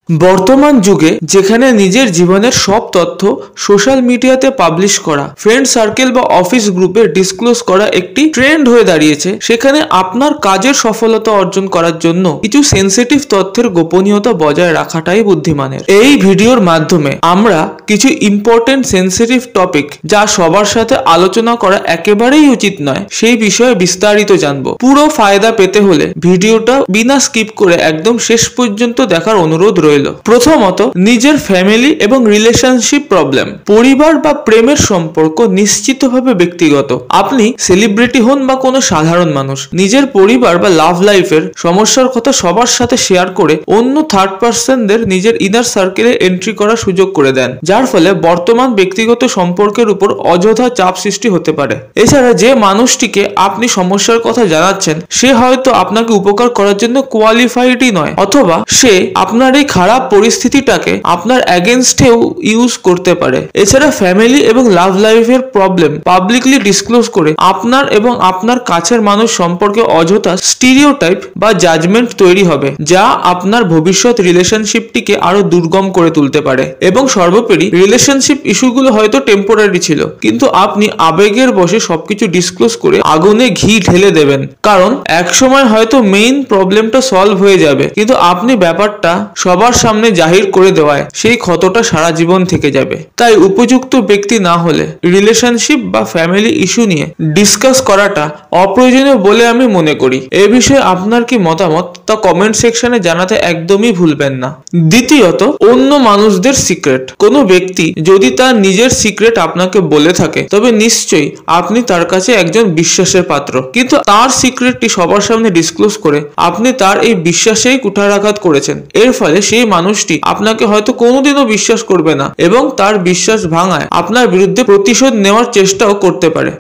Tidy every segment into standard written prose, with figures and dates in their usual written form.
বর্তমান যুগে যেখানে নিজের জীবনের সব তথ্য সোশ্যাল মিডিয়াতে পাবলিশ করা, ফ্রেন্ড সার্কেল বা অফিস গ্রুপে ডিসক্লোজ করা একটি ট্রেন্ড হয়ে দাঁড়িয়েছে, সেখানে আপনার কাজের সফলতা অর্জন করার জন্য কিছু সেন্সিটিভ তথ্যের গোপনীয়তা বজায় রাখাটাই বুদ্ধিমানের। এই ভিডিওর মাধ্যমে আমরা কিছু ইম্পর্টেন্ট সেন্সিটিভ টপিক যা সবার সাথে আলোচনা করা একেবারেই উচিত নয় সেই বিষয়ে বিস্তারিত জানবো। পুরো ফায়দা পেতে হলে ভিডিওটা বিনা স্কিপ করে একদম শেষ পর্যন্ত দেখার অনুরোধ রইল। প্রথমত, নিজের ফ্যামিলি এবং রিলেশনশিপ প্রবলেম। পরিবার বা প্রেমের সম্পর্ক নিশ্চিতভাবে ব্যক্তিগত। আপনি সেলিব্রিটি হন বা কোনো সাধারণ মানুষ, নিজের পরিবার বা লাভ লাইফের সমস্যার কথা সবার সাথে শেয়ার করে অন্য থার্ড পার্সনদের নিজের ইনার সার্কেলে এন্ট্রি করার সুযোগ করে দেন, যার ফলে বর্তমান ব্যক্তিগত সম্পর্কের উপর অযথা চাপ সৃষ্টি হতে পারে। এছাড়া যে মানুষটিকে আপনি সমস্যার কথা জানাচ্ছেন সে হয়তো আপনাকে উপকার করার জন্য কোয়ালিফাইডই নয়, অথবা সে আপনার এই খারাপ পরিস্থিতিটাকে আপনার এগেনস্টেও ইউজ করতে পারে। এছাড়া ফ্যামিলি এবং লাভ লাইফের প্রবলেম পাবলিকলি ডিসক্লোজ করে আপনার এবং আপনার কাছের মানুষ সম্পর্কে অযথা স্টিরিওটাইপ বা জাজমেন্ট তৈরি হবে, যা আপনার ভবিষ্যৎ রিলেশনশিপটিকে আরো দুর্গম করে তুলতে পারে। এবং সর্বোপরি, রিলেশনশিপ ইস্যুগুলো হয়তো টেম্পোরারি ছিল, কিন্তু আপনি আবেগের বশে সবকিছু ডিসক্লোজ করে আগুনে ঘি ঢেলে দেবেন, কারণ একসময় হয়তো মেইন প্রবলেমটা সলভ হয়ে যাবে, কিন্তু আপনি ব্যাপারটা সবার সামনে জাহির করে দেওয়ায় সেই ক্ষতটা সারা জীবন থেকে যাবে। তাই উপযুক্ত ব্যক্তি না হলে রিলেশনশিপ বা ফ্যামিলি ইস্যু নিয়ে ডিসকাস করাটা অপ্রয়োজনীয় বলে আমি মনে করি। এ বিষয়ে আপনার কি মতামত তা কমেন্ট সেকশনে জানাতে একদমই ভুলবেন না। দ্বিতীয়ত, অন্য মানুষদের সিক্রেট। কোনো ব্যক্তি যদি তার নিজের সিক্রেট আপনাকে বলে থাকে তবে নিশ্চয়ই আপনি তার কাছে একজন বিশ্বাসের পাত্র, কিন্তু তার সিক্রেটটি সবার সামনে ডিসক্লোজ করে আপনি তার এই বিশ্বাসেই কুঠারাঘাত করেছেন। এর ফলে সেই মানুষটি আপনাকে হয়তো কোনোদিনও বিশ্বাস করবে না এবং তার বিশ্বাস ভাঙায় আপনার বিরুদ্ধে প্রতিশোধ নেওয়ার চেষ্টাও করতে পারে।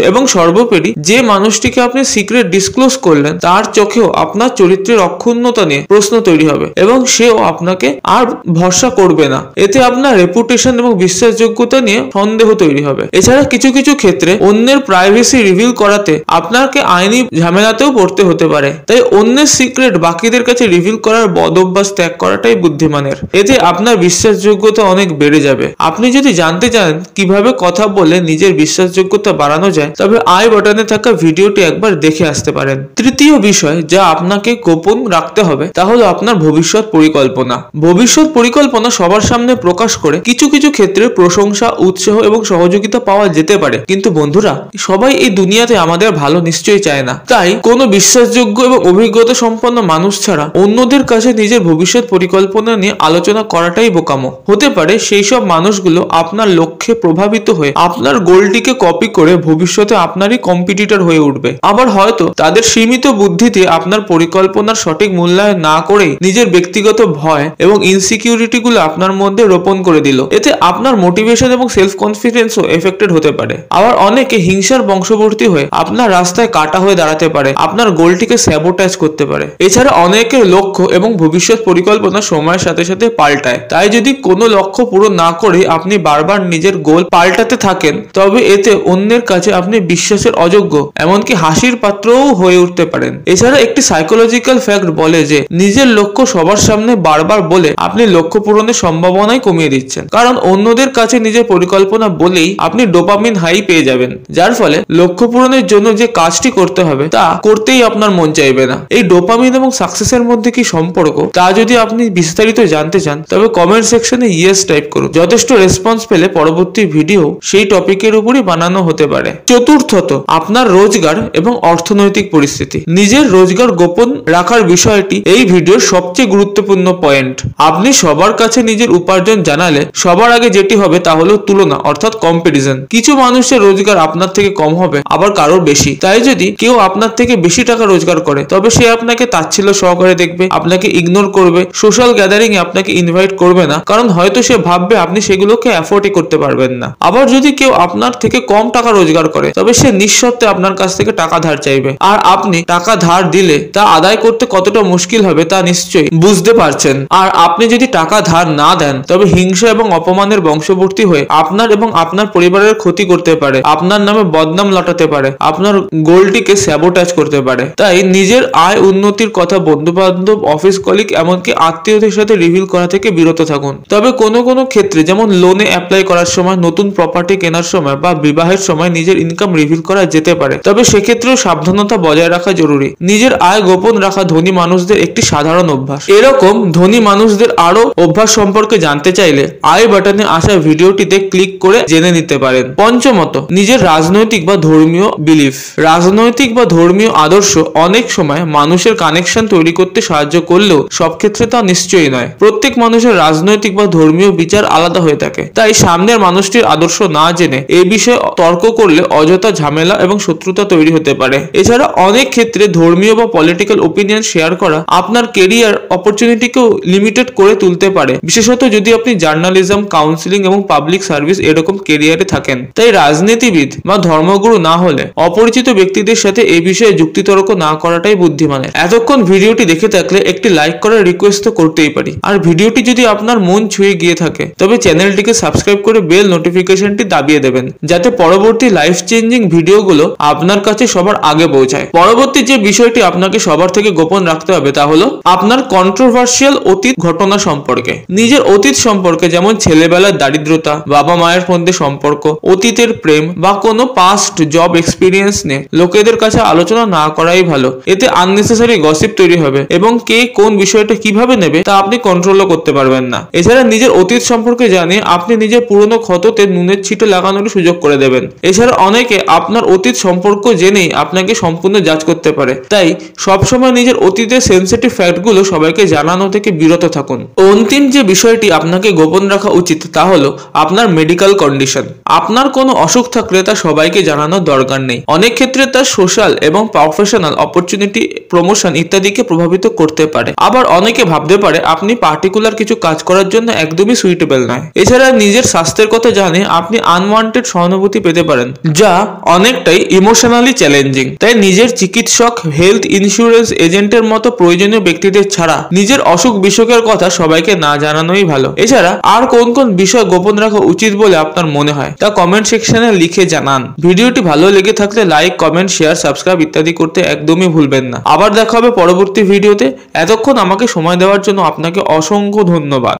এবং সর্বোপরি, যে মানুষটিকে আপনি সিক্রেট ডিসক্লোজ করলেন তার চোখেও আপনার চরিত্রের অক্ষুণ্ণতা নিয়ে প্রশ্ন তৈরি হবে এবং সেও আপনাকে আর ভরসা করবে না। এতে আপনার রেপুটেশন এবং বিশ্বাসযোগ্যতা নিয়ে সন্দেহ তৈরি হবে। এছাড়া কিছু কিছু ক্ষেত্রে অন্যের প্রাইভেসি রিভিল করাতে আপনাকে আইনি ঝামেলাতেও পড়তে হতে পারে। তাই অন্যের সিক্রেট বাকিদের কাছে রিভিল করার বদ অভ্যাস ত্যাগ করাটাই বুদ্ধিমানের। এতে আপনার বিশ্বাসযোগ্যতা অনেক বেড়ে যাবে। আপনি যদি জানতে চান কিভাবে কথা বলে নিজের বিশ্বাসযোগ্যতা বাড়ানো যায়, তবে আই বাটনে থাকা ভিডিওটি একবার দেখে আসতে পারেন। তৃতীয় বিষয় যা আপনাকে গোপন রাখতে হবে তা হলো আপনার ভবিষ্যৎ পরিকল্পনা। ভবিষ্যৎ পরিকল্পনা সবার সামনে প্রকাশ করে কিছু কিছু ক্ষেত্রে প্রশংসা, উৎসাহ এবং সহযোগিতা পাওয়া যেতে পারে, কিন্তু বন্ধুরা, সবাই এই দুনিয়াতে আমাদের ভালো নিশ্চয়ই চায় না। তাই কোনো বিশ্বাসযোগ্য এবং অভিজ্ঞতা সম্পন্ন মানুষ ছাড়া অন্যদের কাছে নিজের ভবিষ্যৎ পরিকল্পনা নিয়ে আলোচনা করাটাই বোকামো হতে পারে। সেই সব মানুষগুলো আপনার লক্ষ্যে প্রভাবিত হয়ে আপনার গোলটিকে কপি করে ভবিষ্যতে আপনারই কম্পিটিটর হয়ে উঠবে। আবার হয়তো তাদের সীমিত বুদ্ধিতে আপনার পরিকল্পনার সঠিক মূল্যায়ন না করেই নিজের ব্যক্তিগত ভয় এবং ইনসিকিউরিটি গুলো আপনার মধ্যে রোপণ করে দিল। এতে আপনার মোটিভেশন এবং সেলফ কনফিডেন্সও এফেক্টেড হতে পারে। আবার অনেকে হিংসার বংশবর্তী হয়ে আপনার রাস্তায় কাটা হয়ে দাঁড়াতে পারে, আপনার গোলটিকে স্যাবোটাইজ করতে পারে। এছাড়া অনেকের লক্ষ্য এবং ভবিষ্যৎ পরিকল্পনা সময়ের সাথে সাথে পাল্টায়। তাই যদি কোনো লক্ষ্য পূরণ না করে আপনি বারবার নিজের গোল পাল্টাতে থাকেন, তবে এতে অন্যের কাছে আপনি বিশ্বাসের অযোগ্য, এমনকি হাসির পাত্রও হয়ে উঠতে পারেন। এছাড়া একটি সাইকোলজিক্যাল ফ্যাক্ট বলে যে নিজের লক্ষ্য সবার সামনে বারবার বলে আপনি লক্ষ্য পূরণের সম্ভাবনাই কমিয়ে দিচ্ছেন, কারণ অন্যদের কাছে নিজের পরিকল্পনা বলেই আপনি ডোপামিন হাই পেয়ে যাবেন, যার ফলে লক্ষ্য পূরণের জন্য যে কাজটি করতে হবে তা করতেই আপনার মন চাইবে না। এই ডোপামিন এবং সাকসেসের মধ্যে কি সম্পর্ক তা যদি আপনি বিস্তারিত জানতে চান তবে কমেন্ট সেকশনে ইয়েস টাইপ করুন। যথেষ্ট রেসপন্স পেলে পরবর্তী ভিডিও সেই টপিকের উপরই বানানো হতে পারে। চতুর্থত, আপনার রোজগার এবং অর্থনৈতিক পরিস্থিতি। নিজের রোজগার গোপন রাখার বিষয়টি এই ভিডিওর সবচেয়ে গুরুত্বপূর্ণ পয়েন্ট। আপনি সবার কাছে নিজের উপার্জন জানালে সবার আগে যেটি হবে তা হলো তুলনা, অর্থাৎ কম্পারিজন। কিছু মানুষের রোজগার আপনার থেকে কম হবে, আবার কারোর বেশি। তাই যদি কেউ আপনার থেকে বেশি টাকা রোজগার করে তবে সে আপনাকে তাচ্ছিল্য সহকারে দেখবে, আপনাকে ইগনোর করবে, সোশ্যাল গ্যাদারিং এ আপনাকে ইনভাইট করবে না, কারণ হয়তো সে ভাববে আপনি সেগুলোকে অ্যাফোর্ডই করতে পারবেন পারবেন না। আবার যদি কেউ আপনার থেকে কম টাকা রোজগার করে তবে সে নিঃশর্তে আপনার কাছ থেকে টাকা ধার চাইবে, আর আপনি টাকা ধার দিলে তা আদায় করতে কতটা মুশকিল হবে তা নিশ্চয়ই বুঝতে পারছেন। আর আপনি যদি টাকা ধার না দেন তবে হিংসা এবং অপমানের বংশবর্তী হয়ে আপনার এবং আপনার পরিবারের ক্ষতি করতে পারে, আপনার নামে বদনাম লটাতে পারে, আপনার গোলটিকে স্যাবোটাজ করতে পারে। তাই নিজের আয় উন্নতির কথা বন্ধু বান্ধব, অফিস কলিগ, এমনকি আত্মীয়দের সাথে রিভিল করা থেকে বিরত থাকুন। তবে কোনো কোনো ক্ষেত্রে, যেমন লোনে অ্যাপ্লাই করার সময়, নতুন প্রপার্টি কেনার সময় বা বিবাহের সময় নিজের ইনকাম রিভিল করা যেতে পারে, তবে সেক্ষেত্রেও সাবধানতা বজায় রাখা জরুরি। নিজের আয় গোপন রাখা ধনী মানুষদের একটি সাধারণ অভ্যাস। এরকম ধনী মানুষদের আরো অভ্যাস সম্পর্কে জানতে চাইলে আই বাটনে আসা ভিডিওটিতে ক্লিক করে জেনে নিতে পারেন। পঞ্চমত, নিজের রাজনৈতিক বা ধর্মীয় বিলিফ। রাজনৈতিক বা ধর্মীয় আদর্শ অনেক সময় মানুষের কানেকশন তৈরি করতে সাহায্য করলেও সব ক্ষেত্রে তা নিশ্চয়ই নয়। প্রত্যেক মানুষের রাজনৈতিক বা ধর্মীয় বিচার আলাদা হয়ে থাকে, তাই সামনের মানুষটির আদর্শ না জেনে এই বিষয়ে তর্ক করলে অযথা ঝামেলা এবং শত্রুতা তৈরি হতে পারে। এছাড়া অনেক ক্ষেত্রে ধর্মীয় বা পলিটিক্যাল ওপিনিয়ন শেয়ার করা আপনার কেরিয়ার অপরচুনিটিকেও লিমিটেড করে তুলতে পারে, বিশেষত যদি আপনি জার্নালিজম, কাউন্সিলিং এবং পাবলিক সার্ভিস এরকম কেরিয়ারে থাকেন। তাই রাজনীতিবিদ বা ধর্মগুরু না হলে অপরিচিত ব্যক্তিদের সাথে এই বিষয়ে যুক্তিতর্ক না করাটাই বুদ্ধিমানের। এতক্ষণ ভিডিওটি দেখে থাকলে একটি লাইক করার রিকোয়েস্ট তো করতেই পারি। আর ভিডিওটি যদি আপনার মন ছুঁয়ে গিয়ে থাকে তবে চ্যানেলটিকে সাবস্ক্রাইব করে বেল নোটিফিকেশনটি দাবিয়ে দেবেন, যাতে পরবর্তী লাইফ চেঞ্জিং ভিডিওগুলো আপনার কাছে সবার আগে পৌঁছায়। পরবর্তী যে বিষয়টি আপনাকে সবার থেকে গোপন রাখতে হবে তা হলো আপনার কন্ট্রোভার্সিয়াল অতীত ঘটনা সম্পর্কে। নিজের অতীত সম্পর্কে, যেমন ছেলেবেলার দারিদ্রতা, বাবা মায়ের মধ্যে সম্পর্ক, অতীতের প্রেম বা কোনো পাস্ট জব এক্সপিরিয়েন্স নিয়ে লোকেদের কাছে আলোচনা না করাই ভালো। এতে আননেসেসারি গসিপ তৈরি হবে এবং কে কোন বিষয়টা কিভাবে নেবে তা আপনি কন্ট্রোলও করতে পারবেন না। এছাড়া নিজের অতীত সম্পর্কে জানিয়ে আপনি নিজের পুরনো ক্ষততে নুনের ছিটে লাগানোর সুযোগ করে দেবেন। এছাড়া অনেকে আপনার অতীত সম্পর্ক জেনেই আপনাকে সম্পূর্ণ জাজ করতে পারে, তাই সবসময় নিজের অতীতের সেনসিটিভ ফ্যাক্টগুলো সবাইকে জানানো থেকে বিরত থাকুন। অন্তিম যে বিষয়টি আপনাকে গোপন রাখা উচিত তা হলো আপনার মেডিকেল কন্ডিশন। আপনার কোনো অসুখ থাকলে তা সবাইকে জানানোর দরকার নেই। অনেক ক্ষেত্রে তা সোশ্যাল এবং প্রফেশনাল অপরচুনিটি, প্রমোশন ইত্যাদিকে প্রভাবিত করতে পারে। আবার অনেকে ভাবতে পারে আপনি পার্টিকুলার কিছু কাজ করার জন্য একদমই সুইটেবল নয়। এছাড়া নিজের স্বাস্থ্যের কথা জানে আপনি আনওয়ান্টেড সহানুভূতি পেতে পারেন, যা অনেকটাই ইমোশনালি চ্যালেঞ্জিং। তাই নিজের চিকিৎসক, হেলথ ইন্স্যুরেন্স এজেন্টের মতো প্রয়োজনীয় ব্যক্তিদের ছাড়া নিজের অসুখ বিসুখের কথা সবাইকে না জানানোই ভালো। এছাড়া আর কোন কোন বিষয় গোপন রাখা উচিত বলে আপনার মনে হয় তা কমেন্ট সেকশনে লিখে জানান। ভিডিওটি ভালো লেগে থাকলে লাইক, কমেন্ট, শেয়ার, সাবস্ক্রাইব ইত্যাদি করতে একদমই ভুলবেন না। আবার দেখা হবে পরবর্তী ভিডিওতে। এতক্ষণ আমাকে সময় দেওয়ার জন্য আপনাকে অসংখ্য ধন্যবাদ।